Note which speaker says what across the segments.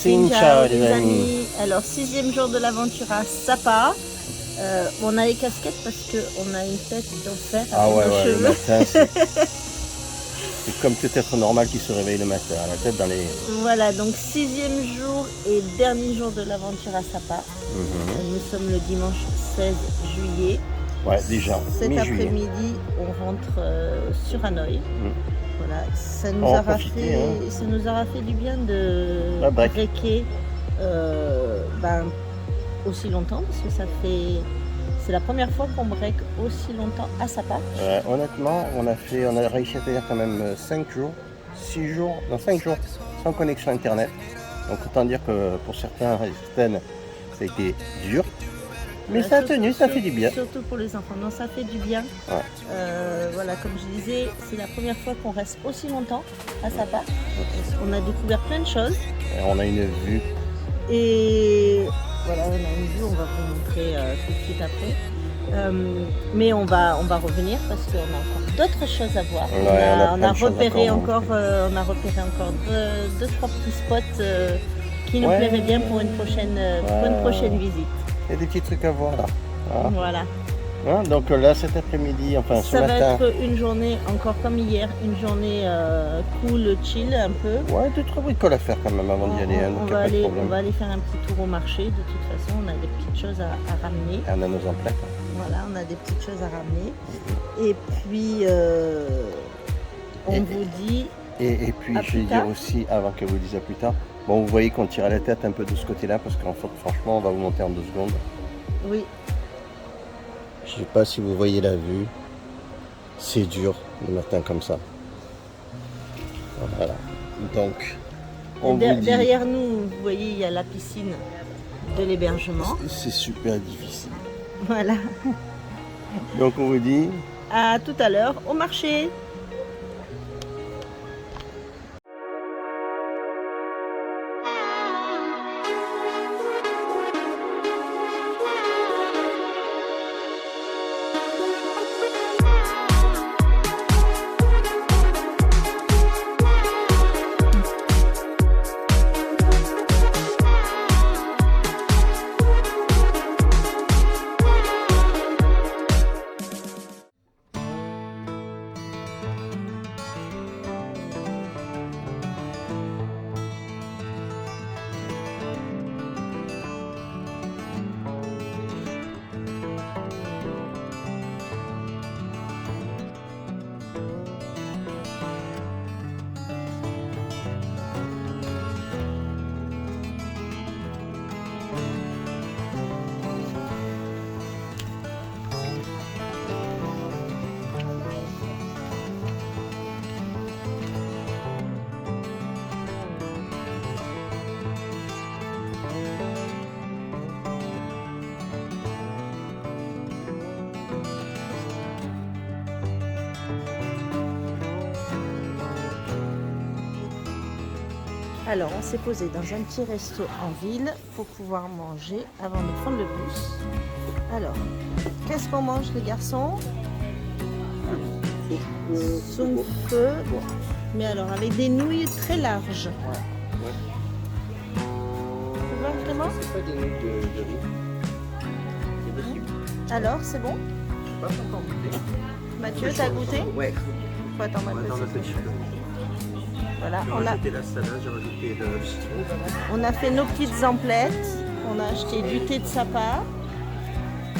Speaker 1: Xin ciao les amis. Alors 6e jour de l'aventure à Sapa. On a les casquettes parce qu'on a une tête d'enfer avec nos cheveux.
Speaker 2: Le matin, c'est comme tout être normal qui se réveille le matin, la tête dans les...
Speaker 1: Voilà, donc 6e jour et dernier jour de l'aventure à Sapa. Nous sommes le dimanche 16 juillet.
Speaker 2: Ouais, déjà,
Speaker 1: cet après-midi, on rentre sur Hanoï. Voilà, ça nous aura fait du bien de breaker aussi longtemps, parce que c'est la première fois qu'on break aussi longtemps à Sapa.
Speaker 2: Honnêtement, on a réussi à tenir quand même 5 jours sans connexion internet. Donc autant dire que pour certains et certaines, ça a été dur. Mais ça a tenu, ça fait du bien.
Speaker 1: Surtout pour les enfants, non, ça fait du bien. Voilà, comme je disais, c'est la première fois qu'on reste aussi longtemps à Sapa. On a découvert plein de choses.
Speaker 2: Et on a une vue.
Speaker 1: Et voilà, on a une vue, on va vous montrer tout de suite après. Mais on va revenir parce qu'on a encore d'autres choses à voir. On a repéré encore 2-3 petits spots qui nous plairaient bien pour une prochaine visite.
Speaker 2: Il y a des petits trucs à voir là.
Speaker 1: Voilà.
Speaker 2: Donc là cet après-midi, enfin ce matin.
Speaker 1: Ça va être une journée encore comme hier, une journée cool, chill un peu.
Speaker 2: Ouais, 2-3 bricoles à faire quand même avant d'y aller.
Speaker 1: On va aller faire un petit tour au marché. De toute façon, on a des petites choses à ramener.
Speaker 2: Et on a nos emplettes.
Speaker 1: Voilà, on a des petites choses à ramener. Et puis, vous dit.
Speaker 2: Et puis, je vais dire aussi, avant que vous disiez plus tard, bon, vous voyez qu'on tire la tête un peu de ce côté-là, parce qu'en fait, franchement, on va vous monter en 2 secondes.
Speaker 1: Oui.
Speaker 2: Je sais pas si vous voyez la vue. C'est dur le matin comme ça. Voilà. Donc,
Speaker 1: derrière nous, vous voyez, il y a la piscine de l'hébergement.
Speaker 2: C'est super difficile.
Speaker 1: Voilà.
Speaker 2: Donc, on vous dit...
Speaker 1: À tout à l'heure au marché. Alors, on s'est posé dans un petit resto en ville pour pouvoir manger avant de prendre le bus. Alors, qu'est-ce qu'on mange les garçons? Soupe, mais alors avec des nouilles très larges. Tu vois vraiment?
Speaker 2: C'est pas des nouilles de riz.
Speaker 1: Alors, c'est bon?
Speaker 2: Pas encore goûté.
Speaker 1: Mathieu, t'as goûté?
Speaker 2: Ouais.
Speaker 1: Faut attendre un peu. Voilà,
Speaker 2: j'ai rajouté la salade, j'ai rajouté le citron.
Speaker 1: On a fait nos petites emplettes, on a acheté du thé de Sapa.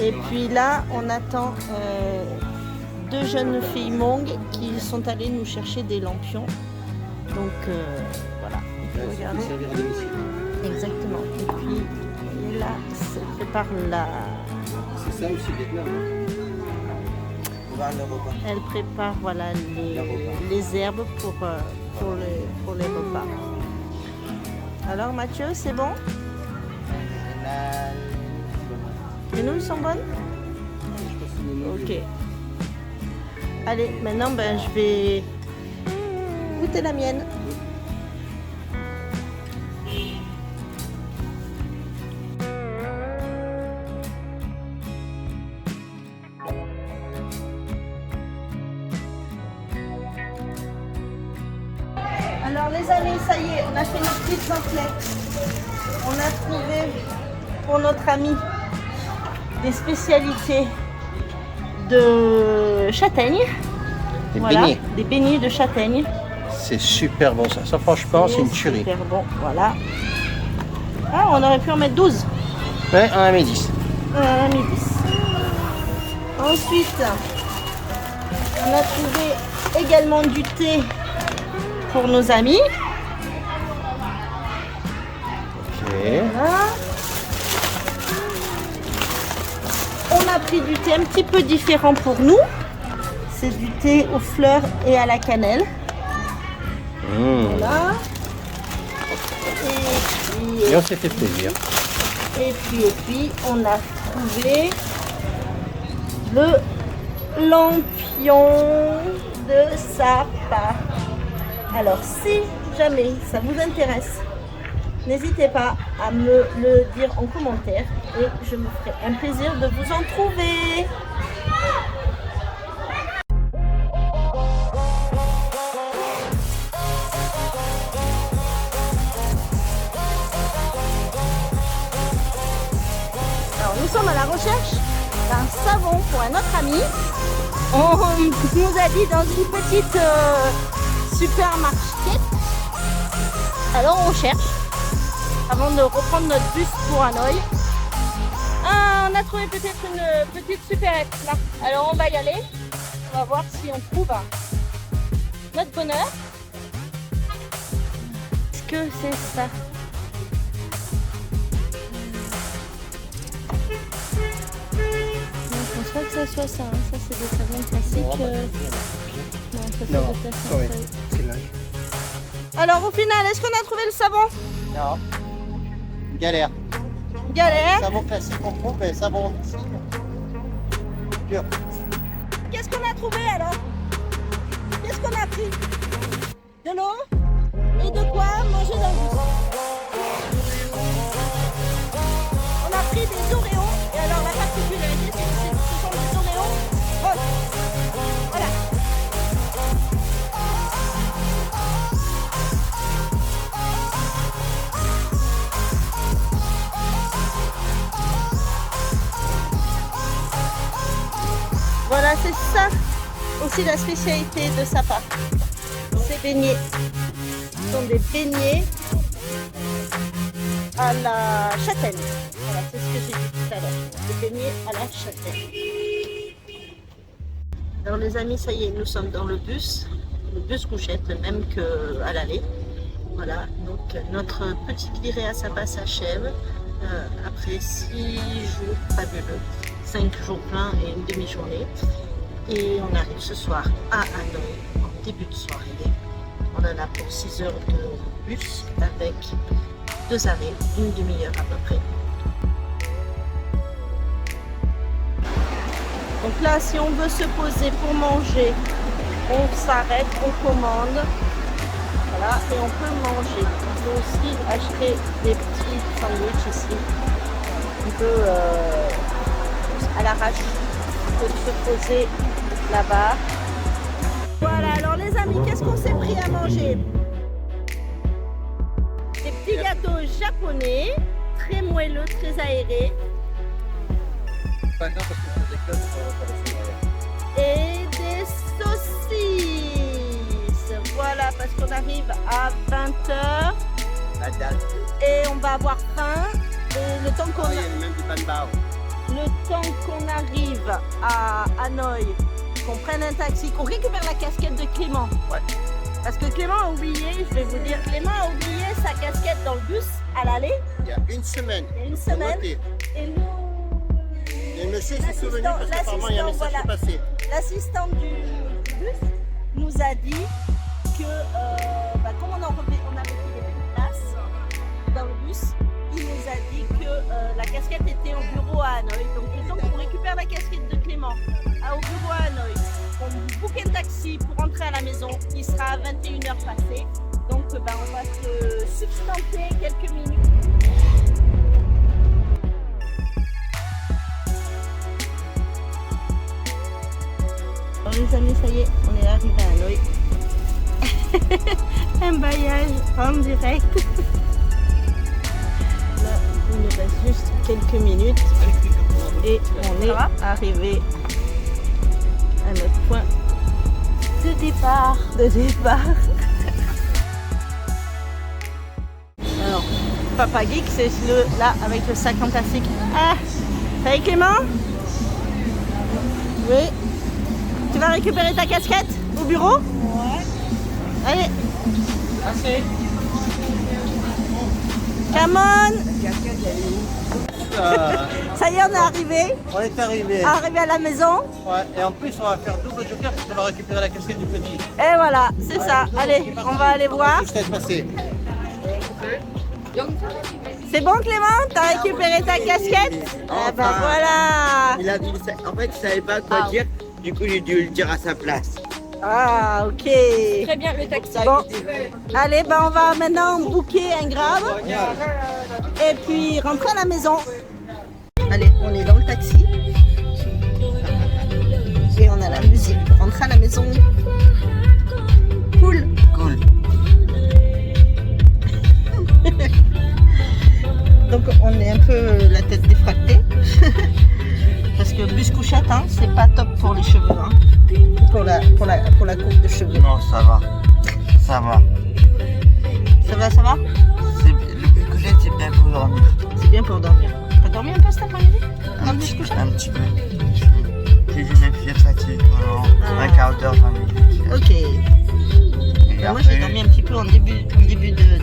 Speaker 1: Et puis là, on attend 2 jeunes filles Hmong qui sont allées nous chercher des lampions. Donc voilà, regardez. Exactement. Et puis là, ça prépare la...
Speaker 2: C'est ça aussi Vietnam.
Speaker 1: Elle prépare voilà, les herbes pour les repas. Alors Mathieu, c'est bon? Les nouilles sont bonnes? Ok. Allez, maintenant je vais goûter la mienne. Alors Alors les amis, ça y est, on a fait nos petites emplettes. On a trouvé pour notre ami des spécialités de châtaigne.
Speaker 2: Des
Speaker 1: Voilà,
Speaker 2: beignets.
Speaker 1: des beignets de châtaigne.
Speaker 2: C'est super bon ça. Ça franchement, c'est une tuerie.
Speaker 1: Super bon, voilà. Ah, on aurait pu en mettre 12.
Speaker 2: Ouais, on a mis 10.
Speaker 1: On a mis 10. Ensuite, on a trouvé également du thé pour nos amis.
Speaker 2: Ok.
Speaker 1: Voilà. On a pris du thé un petit peu différent pour nous. C'est du thé aux fleurs et à la cannelle. Voilà.
Speaker 2: Et on s'est fait plaisir.
Speaker 1: Et puis, on a trouvé le lampion de sapin. Alors, si jamais ça vous intéresse, n'hésitez pas à me le dire en commentaire et je me ferai un plaisir de vous en trouver. Alors, nous sommes à la recherche d'un savon pour un autre ami. On nous a dit dans une petite supermarché. Alors on cherche avant de reprendre notre bus pour Hanoï. Ah, on a trouvé peut-être une petite supérette là. Alors on va y aller. On va voir si on trouve notre bonheur. Est-ce que c'est ça? Je pense pas que ça soit ça. Hein. Ça c'est des savons classiques. Non, ça c'est des savons. Alors au final, est-ce qu'on a trouvé le savon?
Speaker 2: Non. Galère.
Speaker 1: Galère.
Speaker 2: Savon classique on trouve, mais savon dur.
Speaker 1: Qu'est-ce qu'on a trouvé alors? Qu'est-ce qu'on a pris? De l'eau et de quoi manger dans le bus. On a pris des Oreos et alors la particularité c'est que ce sont des Oreos roses. Voilà. Voilà, c'est ça aussi la spécialité de Sapa. Ces beignets sont des beignets à la châtaigne. Voilà, c'est ce que j'ai dit tout à l'heure. Des beignets à la châtaigne. Alors les amis, ça y est, nous sommes dans le bus couchette, le même qu'à l'aller. Voilà, donc notre petite virée à Sapa s'achève après 6 jours fabuleux. 5 jours pleins et une demi-journée. Et on arrive ce soir à Hanoï en début de soirée. On en a pour 6 heures de bus avec 2 arrêts, une demi-heure à peu près. Donc là, si on veut se poser pour manger, on s'arrête, on commande. Voilà, et on peut manger. On peut aussi acheter des petits sandwichs ici. On peut à l'arrache, on peut se poser là-bas. Voilà, alors les amis, qu'est-ce qu'on s'est pris à manger? Des petits gâteaux japonais, très moelleux, très aérés. Et des saucisses. Voilà, parce qu'on arrive à 20h. Et on va avoir faim. Et le temps qu'on arrive à Hanoï, qu'on prenne un taxi, qu'on récupère la casquette de Clément.
Speaker 2: Ouais.
Speaker 1: Parce que Clément a oublié, je vais vous dire, Clément a oublié sa casquette dans le bus à l'aller.
Speaker 2: Il y a une semaine.
Speaker 1: Et nous...
Speaker 2: Et monsieur s'est souvenu parce qu'apparemment il y a un message qui est passé.
Speaker 1: L'assistante du bus nous a dit que comme on avait pris des places dans le bus, il nous a dit que la casquette était au bureau à Hanoï. Donc le temps qu'on récupère la casquette de Clément au bureau à Hanoï, on boucle un taxi pour rentrer à la maison, il sera à 21h passé. Donc on va se substanter quelques minutes. Alors les amis, ça y est, on est arrivé à Hanoï. Un bailliage en direct. Là, il nous reste juste quelques minutes et on est arrivé à notre point de départ. Alors, Papa Geek, c'est là avec le sac en plastique. Ah, ça va Clément? Oui. Tu vas récupérer ta casquette au bureau? Ouais. Allez.
Speaker 2: Assez.
Speaker 1: Come on. Ça y est, on est arrivé.
Speaker 2: On est arrivé.
Speaker 1: Arrivé à la maison.
Speaker 2: Ouais, et en plus, on va faire double joker parce qu'on va récupérer la casquette du petit.
Speaker 1: Et voilà, c'est ça. Allez, on va aller voir. C'est bon Clément? T'as récupéré ta casquette? Ah ben voilà.
Speaker 3: Il a dit, en fait, il savait pas quoi dire, du coup j'ai dû le dire à sa place.
Speaker 1: Ah ok.
Speaker 4: Très bien le taxi.
Speaker 1: Bon, allez, ben on va maintenant booker un grab et puis rentrer à la maison. Allez, on est dans le taxi et on a la musique pour rentrer à la maison. Cool.
Speaker 3: Cool.
Speaker 1: Donc on est un peu la tête défractée parce que bus couchette, hein, c'est pas top pour les cheveux, hein, pour la coupe de cheveux.
Speaker 3: Non, ça va. Ça va.
Speaker 1: Ça va, ça va?
Speaker 3: Le but couché, c'est bien pour dormir.
Speaker 1: C'est bien pour dormir. T'as dormi un peu cet après-midi? Dans le bus couchette?
Speaker 3: Un petit peu. J'ai vu mes pieds fatigués pendant un quart d'heure, 20 minutes.
Speaker 1: Ok.
Speaker 3: Et
Speaker 1: Moi
Speaker 3: après,
Speaker 1: j'ai dormi un petit peu en début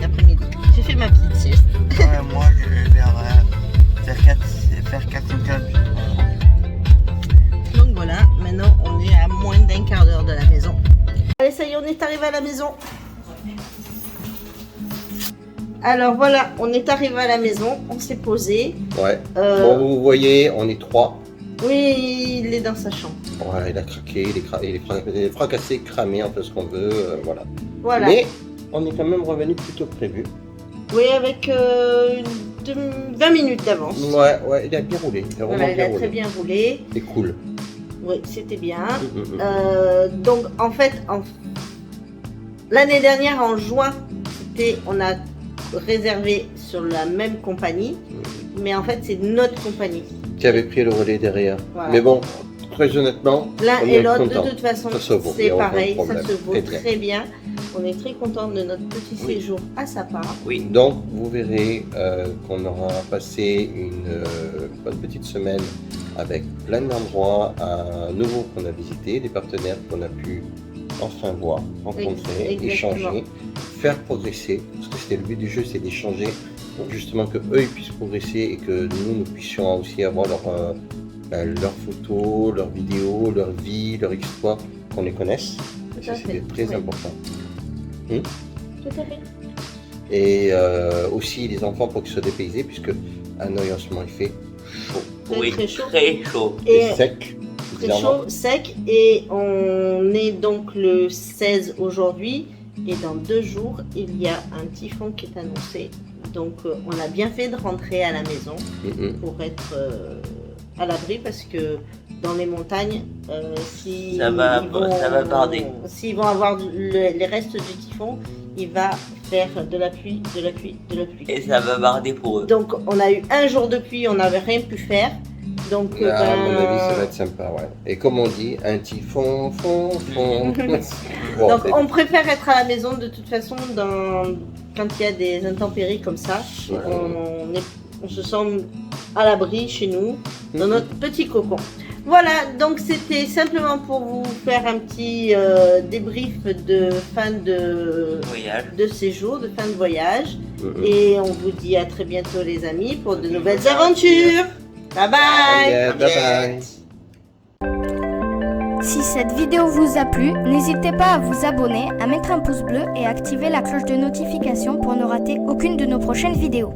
Speaker 1: d'après-midi. J'ai fait ma petite sieste.
Speaker 3: ouais, moi je vais faire 4-5 heures.
Speaker 1: Donc voilà, maintenant on est à moins d'un quart d'heure de la maison. Allez, ça y est, on est arrivé à la maison. Alors voilà, on est arrivé à la maison, on s'est posé.
Speaker 2: Ouais. Bon, vous voyez, on est 3.
Speaker 1: Oui, il est dans sa chambre.
Speaker 2: Ouais, il a craqué, il est fracassé, cramé, on fait ce qu'on veut, voilà.
Speaker 1: Voilà.
Speaker 2: Mais on est quand même revenu plus tôt que prévu.
Speaker 1: Oui, avec 20 minutes d'avance.
Speaker 2: Ouais, il a bien roulé. Il a vraiment
Speaker 1: Voilà, il
Speaker 2: bien
Speaker 1: a
Speaker 2: roulé.
Speaker 1: très bien roulé.
Speaker 2: C'est cool.
Speaker 1: Oui, c'était bien. Donc en fait, l'année dernière en juin, on a réservé sur la même compagnie, mais en fait c'est notre compagnie.
Speaker 2: Qui avait pris le relais derrière.
Speaker 1: Voilà.
Speaker 2: Mais bon, très honnêtement,
Speaker 1: L'un
Speaker 2: on
Speaker 1: et
Speaker 2: est
Speaker 1: l'autre,
Speaker 2: content.
Speaker 1: de toute façon,
Speaker 2: Ça se vaut, il y
Speaker 1: c'est
Speaker 2: a aucun
Speaker 1: pareil, ça
Speaker 2: problème.
Speaker 1: se vaut
Speaker 2: Très bien.
Speaker 1: très bien. On est très content de notre petit séjour à Sapa.
Speaker 3: Oui.
Speaker 2: Donc, vous verrez qu'on aura passé une bonne petite semaine avec plein d'endroits à nouveau qu'on a visité, des partenaires qu'on a pu enfin voir, rencontrer,
Speaker 1: Exactement.
Speaker 2: échanger, faire progresser. Parce que c'était le but du jeu, c'est d'échanger pour justement que eux ils puissent progresser et que nous puissions aussi avoir leurs photos, leurs vidéos, leur vie, leur histoire, qu'on les connaisse. Et ça, c'était très important.
Speaker 1: Tout à fait.
Speaker 2: Et aussi les enfants pour qu'ils soient dépaysés, puisque à Noël en ce moment il fait chaud
Speaker 3: Oui,
Speaker 1: très chaud.
Speaker 3: très chaud.
Speaker 2: et sec.
Speaker 1: Très
Speaker 2: bizarrement.
Speaker 1: chaud, sec, et on est donc le 16 aujourd'hui, et dans 2 jours, il y a un typhon qui est annoncé. Donc on a bien fait de rentrer à la maison pour être à l'abri, parce que dans les montagnes,
Speaker 3: Ça va barder.
Speaker 1: S'ils vont avoir les restes du typhon, il va faire de la pluie.
Speaker 3: Et ça va barder pour eux.
Speaker 1: Donc on a eu un jour de pluie, on n'avait rien pu faire. Donc
Speaker 2: À mon avis, ça va être sympa, ouais. Et comme on dit, un typhon, fond. Bon,
Speaker 1: donc on préfère être à la maison de toute façon quand il y a des intempéries comme ça. On se sent à l'abri chez nous, dans notre petit cocon. Voilà, donc c'était simplement pour vous faire un petit débrief de fin de séjour, de fin de voyage. Et on vous dit à très bientôt les amis pour de nouvelles aventures. Bye bye.
Speaker 2: Yeah, bye bye.
Speaker 4: Si cette vidéo vous a plu, n'hésitez pas à vous abonner, à mettre un pouce bleu et à activer la cloche de notification pour ne rater aucune de nos prochaines vidéos.